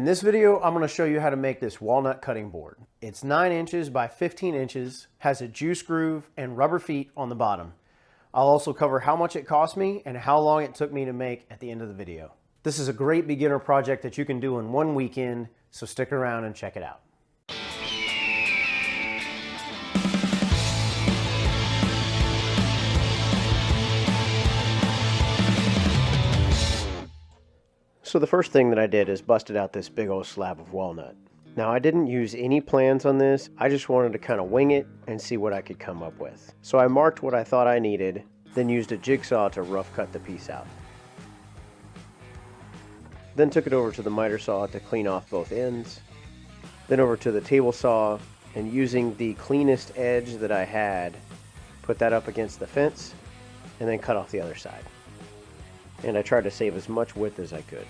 In this video, I'm going to show you how to make this walnut cutting board. It's 9 inches by 15 inches, has a juice groove and rubber feet on the bottom. I'll also cover how much it cost me and how long it took me to make at the end of the video. This is a great beginner project that you can do in one weekend, so stick around and check it out. So the first thing that I did is busted out this big old slab of walnut. Now I didn't use any plans on this, I just wanted to kind of wing it and see what I could come up with. So I marked what I thought I needed, then used a jigsaw to rough cut the piece out. Then took it over to the miter saw to clean off both ends. Then over to the table saw, and using the cleanest edge that I had, put that up against the fence and then cut off the other side. And I tried to save as much width as I could.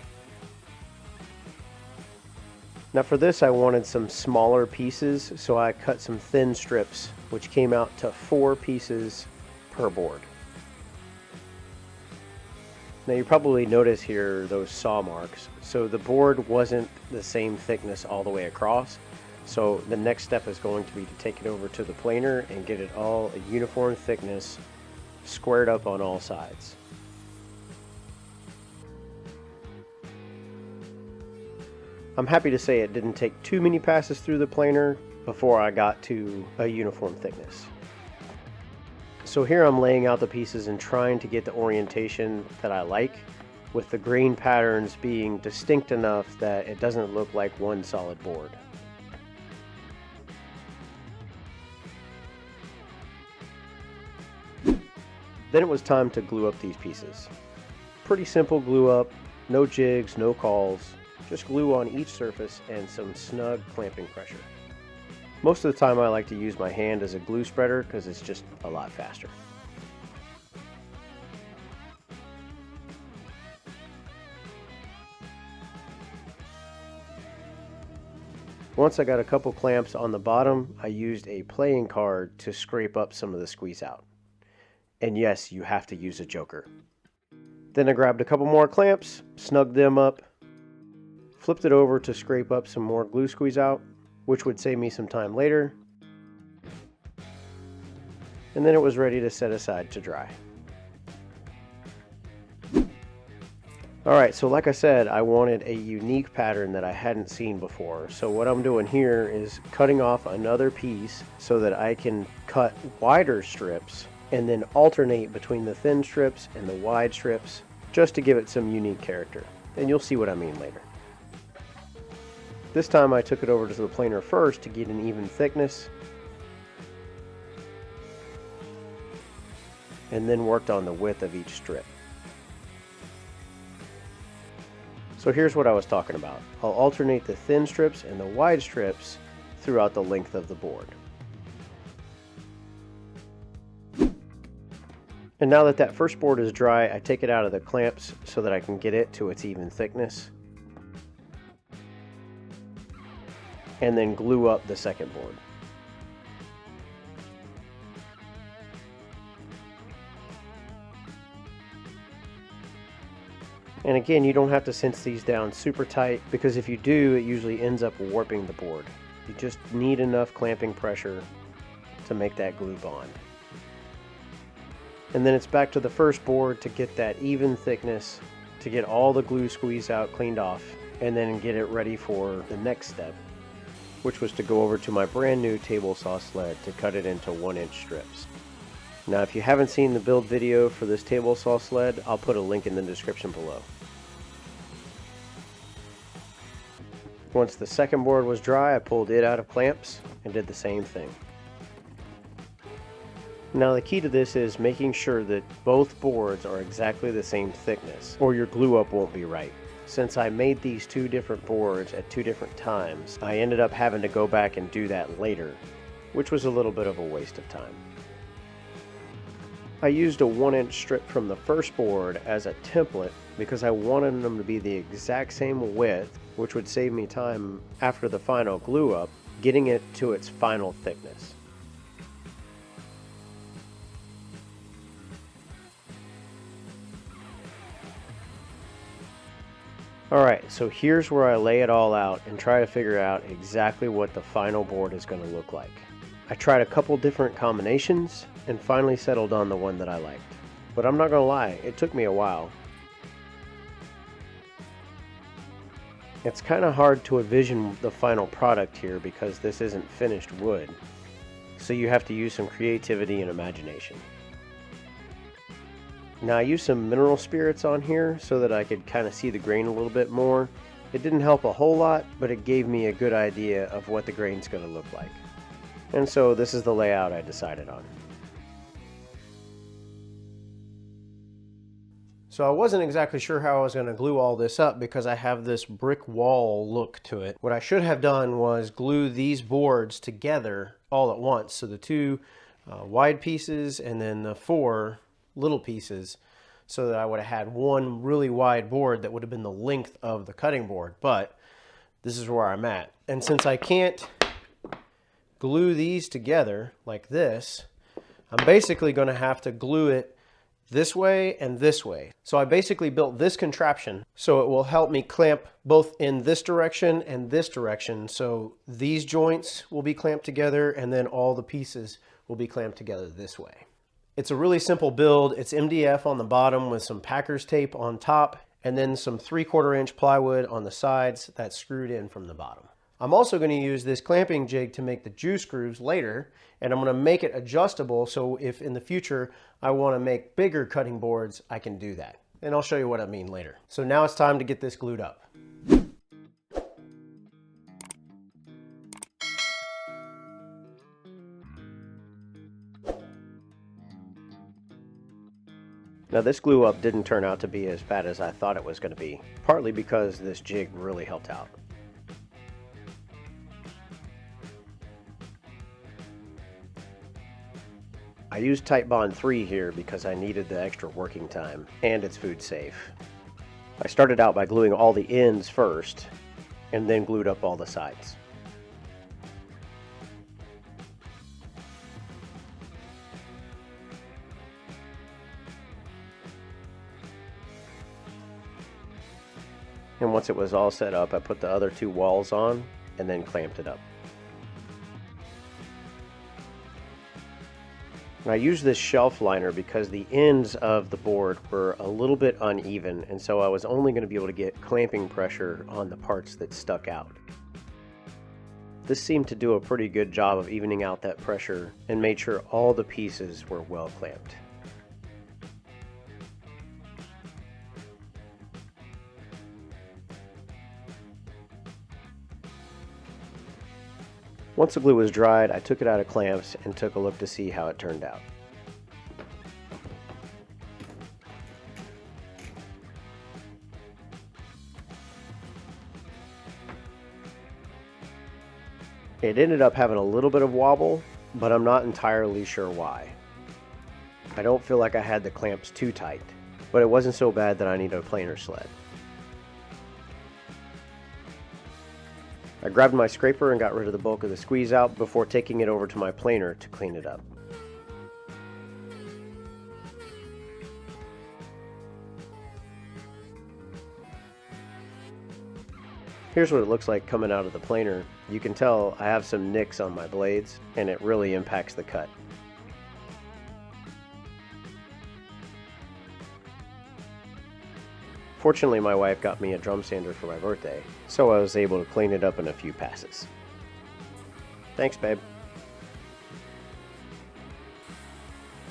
Now for this I wanted some smaller pieces, so I cut some thin strips, which came out to 4 pieces per board. Now you probably notice here those saw marks. So the board wasn't the same thickness all the way across. So the next step is going to be to take it over to the planer and get it all a uniform thickness, squared up on all sides. I'm happy to say it didn't take too many passes through the planer before I got to a uniform thickness. So here I'm laying out the pieces and trying to get the orientation that I like, with the grain patterns being distinct enough that it doesn't look like one solid board. Then it was time to glue up these pieces. Pretty simple glue up, no jigs, no calls. Just glue on each surface and some snug clamping pressure. Most of the time I like to use my hand as a glue spreader because it's just a lot faster. Once I got a couple clamps on the bottom, I used a playing card to scrape up some of the squeeze out. And yes, you have to use a joker. Then I grabbed a couple more clamps, snugged them up, flipped it over to scrape up some more glue squeeze out, which would save me some time later. And then it was ready to set aside to dry. Alright, so like I said, I wanted a unique pattern that I hadn't seen before. So what I'm doing here is cutting off another piece so that I can cut wider strips and then alternate between the thin strips and the wide strips just to give it some unique character. And you'll see what I mean later. This time I took it over to the planer first to get an even thickness, and then worked on the width of each strip. So here's what I was talking about. I'll alternate the thin strips and the wide strips throughout the length of the board. And now that that first board is dry, I take it out of the clamps so that I can get it to its even thickness, and then glue up the second board. And again, you don't have to cinch these down super tight, because if you do, it usually ends up warping the board. You just need enough clamping pressure to make that glue bond. And then it's back to the first board to get that even thickness, to get all the glue squeeze out cleaned off, and then get it ready for the next step, which was to go over to my brand new table saw sled to cut it into 1-inch strips. Now if you haven't seen the build video for this table saw sled, I'll put a link in the description below. Once the second board was dry, I pulled it out of clamps and did the same thing. Now the key to this is making sure that both boards are exactly the same thickness, or your glue up won't be right. Since I made these 2 different boards at 2 different times, I ended up having to go back and do that later, which was a little bit of a waste of time. I used a 1-inch strip from the first board as a template because I wanted them to be the exact same width, which would save me time after the final glue up, getting it to its final thickness. Alright, so here's where I lay it all out and try to figure out exactly what the final board is going to look like. I tried a couple different combinations and finally settled on the one that I liked. But I'm not going to lie, it took me a while. It's kind of hard to envision the final product here because this isn't finished wood. So you have to use some creativity and imagination. Now I used some mineral spirits on here so that I could kind of see the grain a little bit more. It didn't help a whole lot, but it gave me a good idea of what the grain's going to look like. And so this is the layout I decided on. So I wasn't exactly sure how I was going to glue all this up because I have this brick wall look to it. What I should have done was glue these boards together all at once. So the two wide pieces and then the 4 little pieces, so that I would have had one really wide board that would have been the length of the cutting board. But this is where I'm at. And since I can't glue these together like this, I'm basically going to have to glue it this way and this way. So I basically built this contraption so it will help me clamp both in this direction and this direction. So these joints will be clamped together and then all the pieces will be clamped together this way. It's a really simple build. It's MDF on the bottom with some Packers tape on top and then some 3/4 inch plywood on the sides that's screwed in from the bottom. I'm also going to use this clamping jig to make the juice grooves later, and I'm going to make it adjustable so if in the future I want to make bigger cutting boards, I can do that. And I'll show you what I mean later. So now it's time to get this glued up. Now this glue up didn't turn out to be as bad as I thought it was going to be, partly because this jig really helped out. I used Titebond 3 here because I needed the extra working time, and it's food safe. I started out by gluing all the ends first, and then glued up all the sides. And once it was all set up, I put the other 2 walls on and then clamped it up. I used this shelf liner because the ends of the board were a little bit uneven, and so I was only going to be able to get clamping pressure on the parts that stuck out. This seemed to do a pretty good job of evening out that pressure and made sure all the pieces were well clamped. Once the glue was dried, I took it out of clamps and took a look to see how it turned out. It ended up having a little bit of wobble, but I'm not entirely sure why. I don't feel like I had the clamps too tight, but it wasn't so bad that I needed a planer sled. I grabbed my scraper and got rid of the bulk of the squeeze out before taking it over to my planer to clean it up. Here's what it looks like coming out of the planer. You can tell I have some nicks on my blades, and it really impacts the cut. Fortunately, my wife got me a drum sander for my birthday, so I was able to clean it up in a few passes. Thanks, babe.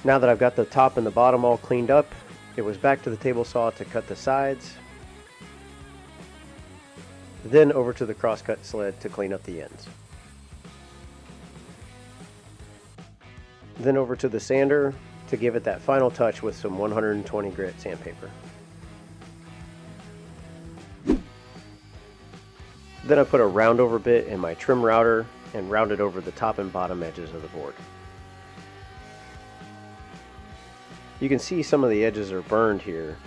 Now that I've got the top and the bottom all cleaned up, it was back to the table saw to cut the sides, then over to the crosscut sled to clean up the ends. Then over to the sander to give it that final touch with some 120 grit sandpaper. Then I put a roundover bit in my trim router and rounded over the top and bottom edges of the board. You can see some of the edges are burned here.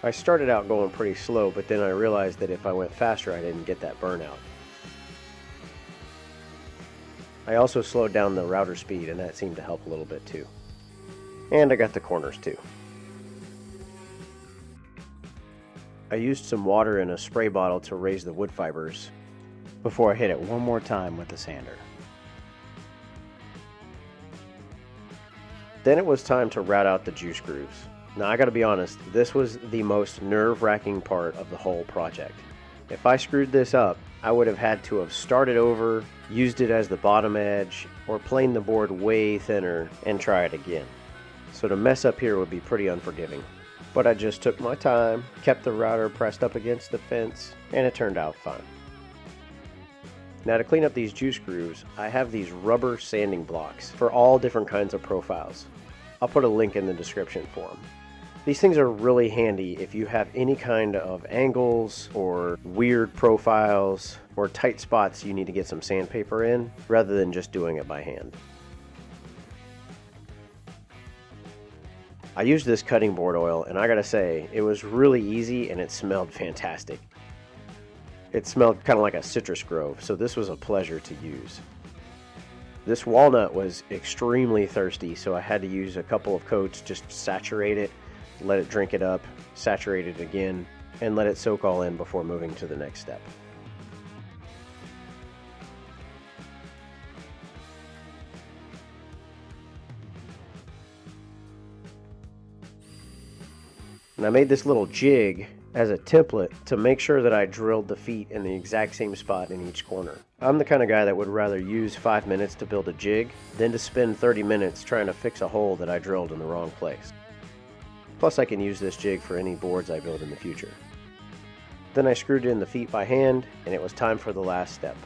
I started out going pretty slow, but then I realized that if I went faster I didn't get that burnout. I also slowed down the router speed, and that seemed to help a little bit too. And I got the corners too. I used some water in a spray bottle to raise the wood fibers before I hit it one more time with the sander. Then it was time to route out the juice grooves. Now I gotta be honest, this was the most nerve-wracking part of the whole project. If I screwed this up, I would have had to have started over, used it as the bottom edge, or planed the board way thinner and try it again. So to mess up here would be pretty unforgiving. But I just took my time, kept the router pressed up against the fence, and it turned out fine. Now to clean up these juice grooves, I have these rubber sanding blocks for all different kinds of profiles. I'll put a link in the description for them. These things are really handy if you have any kind of angles or weird profiles or tight spots you need to get some sandpaper in, rather than just doing it by hand. I used this cutting board oil, and I gotta say, it was really easy and it smelled fantastic. It smelled kind of like a citrus grove, so this was a pleasure to use. This walnut was extremely thirsty, so I had to use a couple of coats just to saturate it, let it drink it up, saturate it again, and let it soak all in before moving to the next step. And I made this little jig as a template to make sure that I drilled the feet in the exact same spot in each corner. I'm the kind of guy that would rather use 5 minutes to build a jig than to spend 30 minutes trying to fix a hole that I drilled in the wrong place. Plus I can use this jig for any boards I build in the future. Then I screwed in the feet by hand, and it was time for the last step.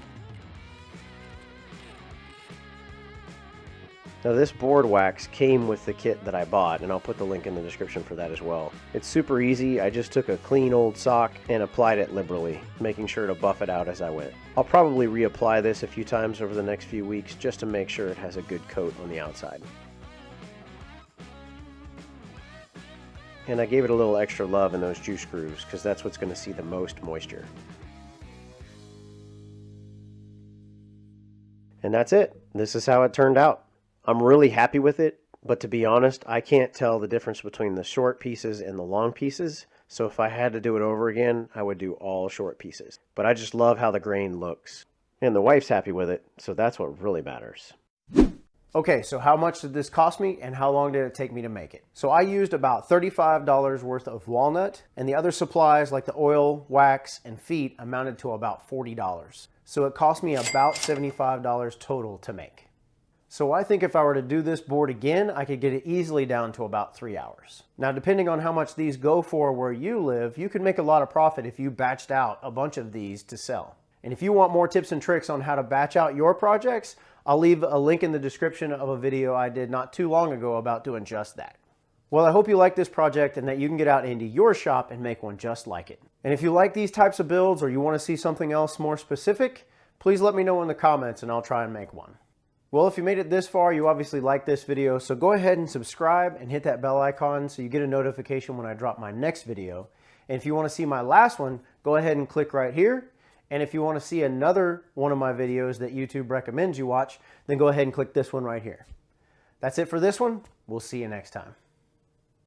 Now this board wax came with the kit that I bought, and I'll put the link in the description for that as well. It's super easy. I just took a clean old sock and applied it liberally, making sure to buff it out as I went. I'll probably reapply this a few times over the next few weeks just to make sure it has a good coat on the outside. And I gave it a little extra love in those juice grooves because that's what's going to see the most moisture. And that's it. This is how it turned out. I'm really happy with it, but to be honest, I can't tell the difference between the short pieces and the long pieces. So if I had to do it over again, I would do all short pieces. But I just love how the grain looks. And the wife's happy with it, so that's what really matters. Okay, so how much did this cost me and how long did it take me to make it? So I used about $35 worth of walnut, and the other supplies like the oil, wax, and feet amounted to about $40. So it cost me about $75 total to make. So I think if I were to do this board again, I could get it easily down to about 3 hours. Now, depending on how much these go for where you live, you could make a lot of profit if you batched out a bunch of these to sell. And if you want more tips and tricks on how to batch out your projects, I'll leave a link in the description of a video I did not too long ago about doing just that. Well, I hope you like this project and that you can get out into your shop and make one just like it. And if you like these types of builds or you want to see something else more specific, please let me know in the comments and I'll try and make one. Well, if you made it this far, you obviously liked this video, so go ahead and subscribe and hit that bell icon so you get a notification when I drop my next video. And if you want to see my last one, go ahead and click right here. And if you want to see another one of my videos that YouTube recommends you watch, then go ahead and click this one right here. That's it for this one. We'll see you next time.